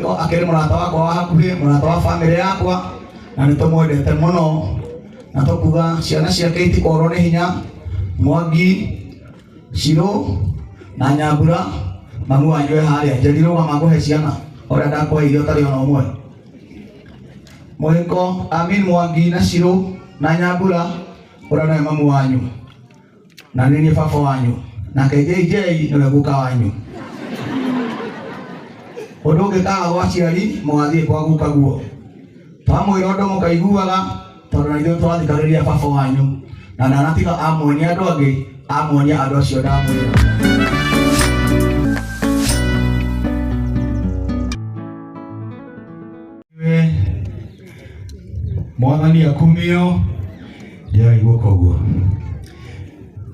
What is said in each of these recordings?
Mwiko akiri murata wakwa wa hakuhi, murata wa family yakwa, na nitumwendete muno, na tukuga ciana ciake itikorwo ni hinya. Mwangi, Shiro na Nyambura mamu wanyu haria ndiriro maguhe ciana ora ndakwa irio tari ona umwe. Mwiko Amin, Mwangi na Shiro na Nyambura ora na mamu wanyu na nini baba wanyu na KJJ niwe guka wanyu. Undu ngikaga gwa ciari mwathie kwa guka guo twamwira undu mukaiguaga tondu na ithuĩ twathikagĩrĩria baba wanyu na ndanatiga amuonia andu angi, amuonia andu acio ndamwira. Mwathani akumio ndiraigua koguo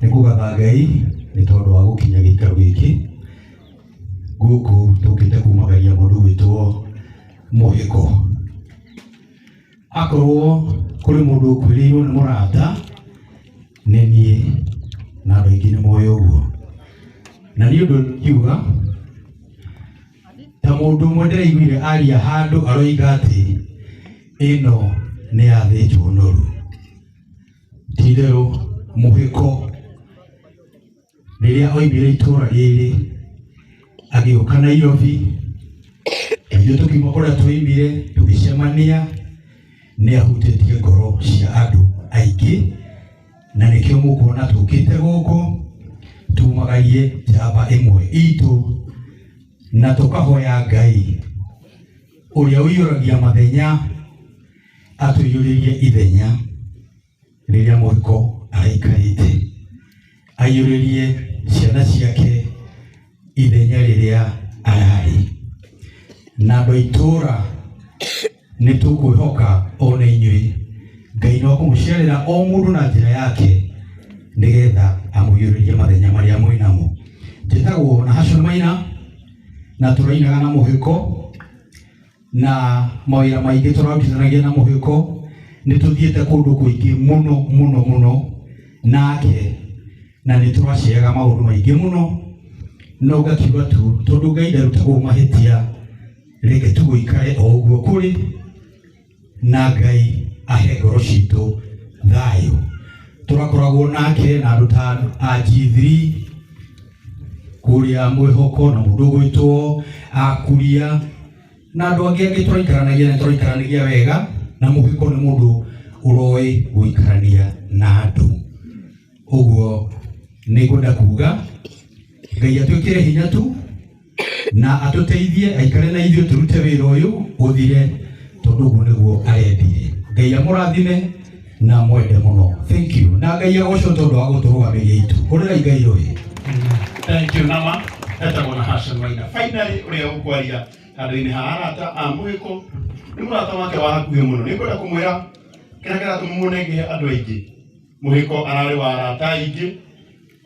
nikugatha Ngai ni tondu wa gukinya gikaro giki guku tukite kumagaria mundu witwo Muhiko. Akorwo kuri mundu ukwiriirwo ni murata ni nie na andu aingi ni moyo uguo, na ni undu kiuga ta mundu umwe ndiraiguire aria handu aroiga ati ino ni yathĩnjwo noru. Ti-itherũ Muhiko riria oimire itura rĩrĩ agĩũka Nairobi, ithuĩ tukiuma kũrĩa twoimire tũgĩcemania, nĩ ahutĩtie ngoro cia andũ aingĩ, na nĩkĩo mũkuona tũkĩte gũkũ tumagarie njamba ĩmwe itũ na tũkahoya Ngai ũrĩa ũiyũragia mathenya atũiyũrĩrie ithenya rĩrĩa Muhiko araikarĩte, aiyũrĩrie ciana ciake ithenya rĩrĩa ararĩ. Na andũ a itũra nĩ tũkwĩhoka ona inyuĩ Ngai no kũmũciarĩra o mũndũ na njĩra yake nĩgetha amũiyũrĩrie mathenya marĩa mwĩnamo. Njĩtagwo Nahashon Maina na tũrainaga na Muhiko, na mawĩra maingĩ tũrarutithanagia na Muhiko. Nĩ tũthiĩte kũndũ kũingĩ mũno mũno mũno nake, na nĩ tũraciaga maũndũ maingĩ mũno, no ngakiuga tu tondũ Ngai ndarutagwo mahĩtia, reke tũgũikare o ũguo kũrĩ, na Ngai ahe ngoro citũ thayũ. Tũrakoragwo nake na andũ ta G3 kũrĩa Mwĩhoko na mũndũ ũgwĩtwo Akuria na andũ angĩ tũraikaranagia, na tũraikaranagia wega, na Muhiko nĩ mũndũ ũroĩ gũikarania na andũ. Ũguo nĩ ngwenda kuga Ngai atwĩkĩre hinya tu na atũteithie aikare na ithuĩ tũrute wĩra ũyũ ũthire, tondũ ũguo nĩguo arendire. Ngai amũrathime na mwende mũno. Thank you. Na Ngai agocwo tondũ wa gũtũrũgamĩrĩra itũ. Ũrĩrai Ngai rũĩ. Thank you Nama. Etagwo Nahashon Maina. Finally ũrĩa ũkwaria handũ-inĩ ha arata a Muhiko nĩ mũrata wake wa hakuhĩ mũno. Nĩ ngwenda kũmwĩra kĩrĩa kĩratũmũnengere andũ aingĩ. Muhiko ararĩ wa arata aingĩ,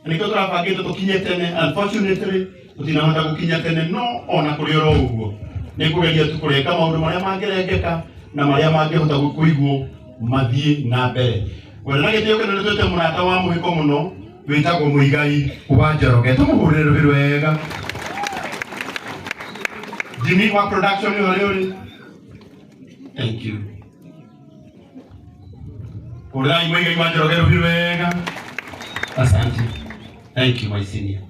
nĩkĩo tũrabangĩte tũkinye tene. Unfortunately tũtinahota gũkinya tene, no ona kũrĩ oro ũguo nĩ kũgeria tu kũreka maũndũ marĩa mangĩrengeka na marĩa mangĩhota kũigwo mathiĩ na mbere. Wena gĩtĩo kĩnene twĩte mũrata wa Muhiko mũno wĩtagwo Mũigai wa Njoroge. Tũmũhũrĩre rũhĩ rwega. Jimmy wa production yole. Thank you. Ora imwe ngai manjorogero birwega. Asante. Thank you my senior.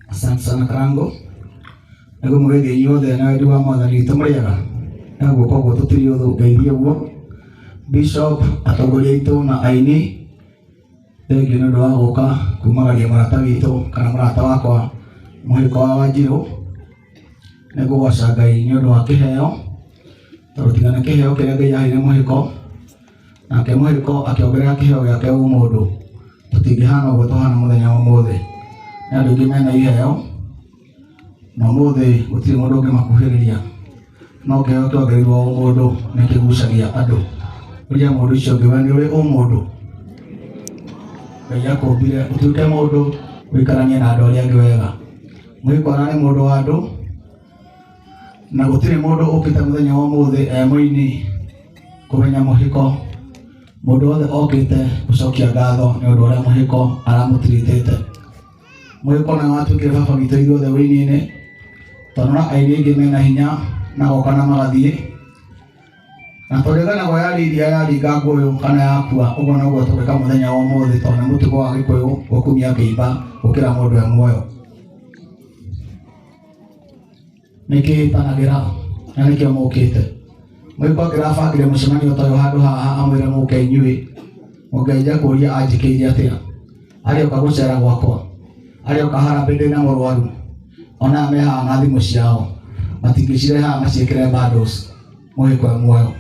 Asante sana Karango. Ego murege yothe na ndu wa mwathani tumuriaga. Na guko gwo tutiri uthu ngeithie guo. Bishop atongoria itu na aini. Thank you ndu wa guka kumagaria marata witu kana marata wakwa Muhiko wa Wanjiru. Nego goca Ngai nĩ ũndũ wa kĩheo, tondũ tigana kĩheo kĩrĩa Ngai aheire Muhiko, nake Muhiko akĩongerera kĩheo gĩake ũmũndũ. Tũtingĩhana ũguo tũhana mũthenya wa ũmũthĩ. Nĩ andũ aingĩ mena iheo, na ũmũthĩ gũtirĩ mũndũ ũngĩmakuhĩrĩria, no kĩheo kĩongereirwo ũmũndũ nĩ kĩgucagia andũ. Ũrĩa mũndũ ũcio ũngĩ we nĩ ũrĩ ũmũndũ. Ngai akũmbire ũtuĩke mũndũ ũikaranie na andũ arĩa angĩ wega. Muhiko ararĩ mũndũ wa andũ, na gũtirĩ mũndũ ũkĩte mũthenya wa ũmũthĩ mũini kũmenya Muhiko. Mũndũ wothe okĩte gũcokia ngatho nĩ ũndũ ũrĩa Muhiko aramũtiritĩte. Muhiko nĩ watuĩkire baba witũ ithuothe wĩini-inĩ, tonora airĩngĩ mena hinya na goka na magathie na tũrĩgana go yarĩiria yaringa ngũyũ kana yakua ũguo noguo tũgĩka mũthenya wa ũmũthĩ tondũ nĩ mũtugo wa Gĩkũyũ gũkumia kĩimba gũkĩra mũndũ e muoyo nĩkĩĩtanagĩra na nĩkĩo mũkĩte mũhĩko akĩrabangire mũcemanio ta ũyũ handũ haha amwĩre mũke inyuĩ mũngenja kũria anjĩkĩire atĩa arĩoka gũcera gwakwa arĩoka harambĩ ndĩna mũrwaru ona me haha na thimũ ciao matingĩcirehe haha maciĩkĩre bundles mũhĩko e muoyo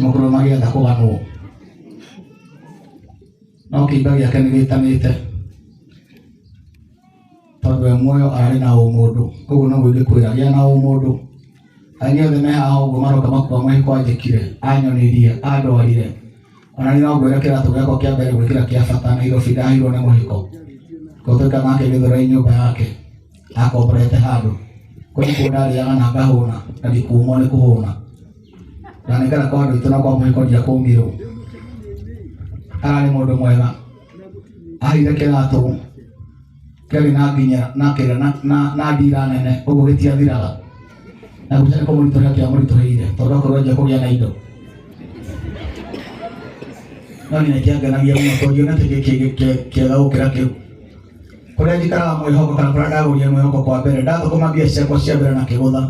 mũkorwo magĩetha kũganwo no kĩimba gĩake nĩgĩtanĩte tondũ e muoyo ararĩ na ũmũndũ koguo no gwĩkwĩra gĩa na ũmũndũ aini othe me haha ũguo maroka makua mũhĩko anjĩkire anyonirie andwarire ona nĩ no ngwĩre kĩratũ gĩakwa kĩa mbere gwĩkĩra kĩa bata Nairobi ndahirwo nĩ mũhĩko gũtuĩka nake Gĩthũrai nyũmba yake akomborete handũ kũrĩ ndarĩaga na ngahũna na ndikuumwo nĩ kũhũna na nĩkana kwa andũ aitũ na kwa mũhĩko ndiakũmirwo ararĩ mũndũ mwega ahire kĩratũ kĩarĩ na nginya na kĩrĩa na ndira nene ũguo gĩtiathiraga na gũtirĩ kũmũritũhĩra kĩamũritũhĩire tondũ akorwo enja kũgĩa na indo no nĩ kĩangenagia mũno tondũ ngĩonete kĩega gũkĩra kĩu kũrĩa njikaraga mwĩhoko kana kũrĩa ndagũrire mwĩhoko kwa mbere ndathũkũma mbia ciakwa cia mbere na kĩgũtha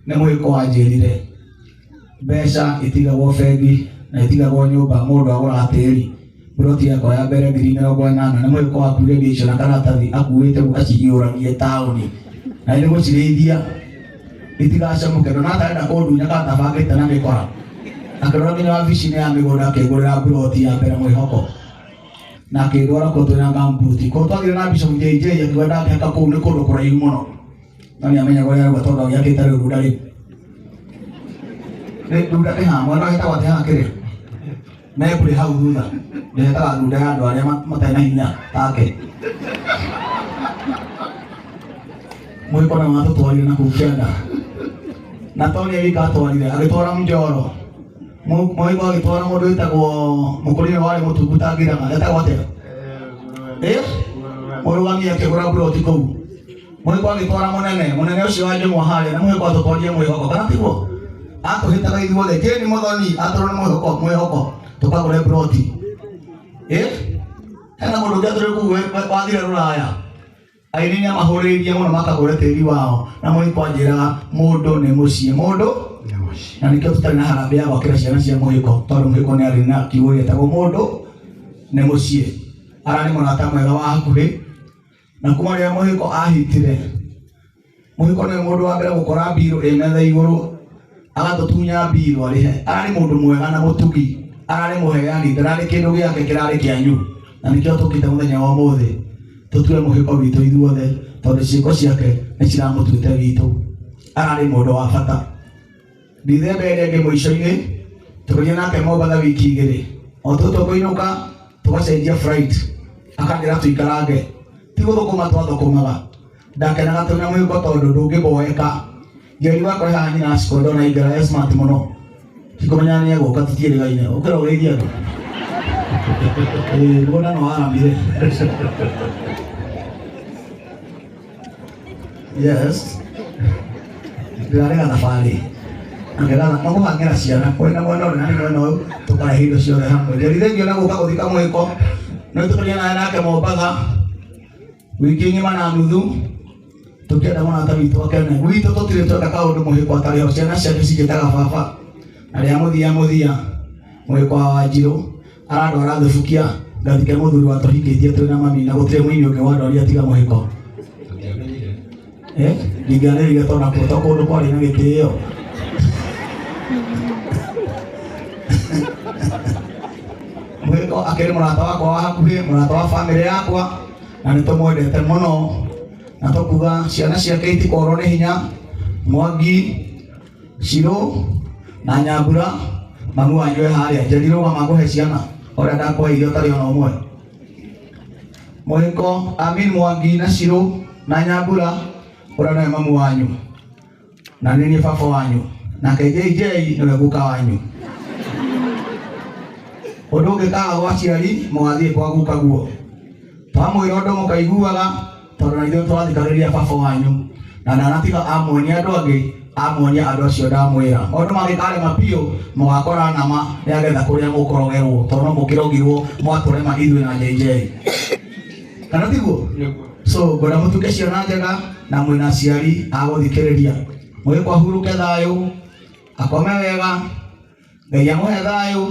nĩ mũhĩko wanjĩrire mbeca itigagwo bengi na itigagwo nyũmba mũndũ agũraga tĩri buroti yakwa ya mbere 80,000 nĩ mũhĩko wakuire mbia icio na karatathi akuĩte gũkacihiũragie taũni na nĩ gũcirĩithia itigacamũke na atarenda kũndunya katabangĩte na mĩkora akĩrora nginya wabici-inĩ ya mĩgũnda akĩngũrĩra buroti ya mbere mwĩhoko na akĩndwara kũu twĩna gambuti kũu twathire na Bishop JJ akiuga ndangĩhaka kũu nĩ kũndũ kũraihu mũno no nĩamenyaga ũrĩa arauga tondũ gĩakĩte rĩu runda rĩu runda nĩ haha mwana hetagwo atĩ haha kĩrĩa mebũrĩ hau thutha nĩhetaga runda ya andũ arĩa matarĩ na hinya take mũhĩko na matũtwarire na kũu kĩanda na to nĩ wika atwarire agĩtwara Njoro mũhĩko agĩtwara mũndũ wĩtagwo mũkũrĩre warĩ mũtungu tangĩraga etagwo atĩa mũrũgamia akĩgũra buroti kũu mũhĩko agĩtwara mũnene ũcio wa Njũng'wa harĩa na mũhĩko atũtwarire mwĩhoko kana tiguo atũhĩtaga ithuothe kĩni Mũthoni atũrwo nĩ mwĩhoko tũkagũre buroti hena mũndũ ũngĩ atũrĩ kũu wathire Rũraya aini nĩamahũrĩirie mũno makagũre tĩri wao na mũhĩko anjĩraga mũndũ nĩ mũciĩ mũndũ na nĩkĩo tũtarĩ na harambĩ ya gwakĩra ciana cia mũhĩko tondũ mũhĩko nĩ arĩ na kiugo gĩtagwo mũndũ nĩ mũciĩ ararĩ mũrata mwega wa hakuhĩ na kuma rĩrĩa mũhĩko ahitire mũhĩko nĩ mũndũ wa mbere gũkora mbirũ ĩ metha igũrũ agatũtunya mbirũ arĩhe ararĩ mũndũ mwega na mũtugi ararĩ mũheani ndararĩ kĩndũ gĩake kĩrarĩ kĩanyu na nĩkĩo tũkĩte mũthenya wa ũmũthĩ tũtue mũhĩko witũ ithuothe tondũ ciĩko ciake nĩ ciramũtuĩte witũ ararĩ mũndũ wa bata Dithemba ĩrĩa ĩngĩ mũico-inĩ tũkĩria nake Mombatha wiki igĩrĩ o tũkũinũka tũgacenjia flight akandĩra tũikarange ti gũthũkũma twathũkũmaga ndakenaga twĩna mũhĩko tondũ ndũngĩmboeka Njeri wakwa haha nyina cikondo na ingĩra smart mũno tikũmenya nĩ egũka tũtiĩrĩgaine ũkĩra ũrĩithia andũ mũgũnda no waramire yes ndĩrarĩga thabarĩ ngeretha no kũhang'ĩra ciana kwĩna mwena ũrĩa na mwena ũyũ tũkarehe indo ciothe hamwe Njeri thengio na gũka gũthika mũhĩko nĩ tũkĩria nawe nake Mombatha wiki ng'ima na nuthu tũkĩenda mũrata witũ akene gwitũ tũtirĩ tweka kaũndũ mũhĩko atarĩ ho ciana ciake cigĩtaga baba na rĩa mũthia mũhĩko wa Wanjirũ arandwara thubukia ngathike mũthuri wa tũhikĩtie twĩna mami na gũtirĩ mũini ũngĩ wandwaria tiga mũhĩko ndingĩanĩrĩire tondũ nakuo to kũndũ kwarĩ na gĩtĩĩo mũhĩko akĩrĩ mũrata wakwa wa hakuhĩ mũrata wa bamĩrĩ yakwa na nĩ tũmwendete mũno na tũkuga ciana ciake itikorwo nĩ hinya Mwangi Shirũ na Nyambura mami wanyu e harĩa Njeri rũgama ngũhe ciana ũrĩa ndakũheire ũtarĩ ona ũmwe mũhĩko Amin Mwangi na Shirũ na Nyambura ũrĩa nĩwe mami wanyu na nĩ niĩ baba wanyu nake JJ nĩwe guka wanyu ũndũ ũngĩkaga gwa aciari mũgathiĩ kwa guka guo twamwĩra ũndũ mũkaiguaga tondũ na ithuĩ twathikagĩrĩria baba wanyu na ndanatiga amuonia andũ angĩ amuonia andũ acio ndamwĩra maũndũ mangĩkarema biũ mũgakora nama nĩagetha kũrĩa mũkorogerwo tondũ mũkĩrogirwo mwatũrema ithuĩ na njei kana tiguo so ngwenda mũtuĩke ciana njega na mwĩna aciari agũthikĩrĩria mũgĩkwa huruke thayũ akome wega Ngai amũhe thayũ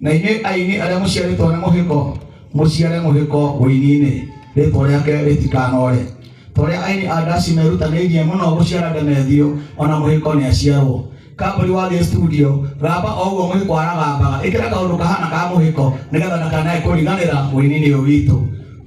na inyuĩ aini arĩa mũciarĩtwo nĩ mũhĩko mũciare mũhĩko wĩini-inĩ rĩtwa rĩake rĩtikanore torĩa aini a ndaci merutanĩirie mũno gũciara Ndemethio ona mũhĩko nĩ aciarwo Kambũri wathiĩ studio gamba o ũguo mũhĩko aragambaga ĩkĩra kaũndũ kahana ka mũhĩko nĩgetha ndakanae kũriganĩra wĩini-inĩ ũyũ witũ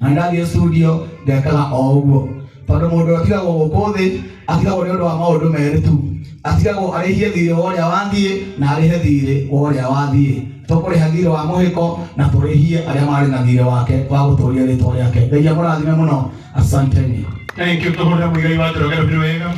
na ndathiĩ studio ngekaga o ũguo tondũ mũndũ atigagwo gũkũ thĩ atigagwo nĩ ũndũ wa maũndũ merĩ tu atigagwo arĩhie thirĩ wa ũrĩa wathiĩ na arĩhe thirĩ wa ũrĩa wathiĩ tũkũrĩha thirĩ wa mũhĩko na tũrĩhie arĩa marĩ na thirĩ wake wa gũtũũria rĩtwa rĩake Ngai amũrathime mũno asanteni. Thank you, tũhũrĩre mũigai wa Njoroge rũbirũ wega.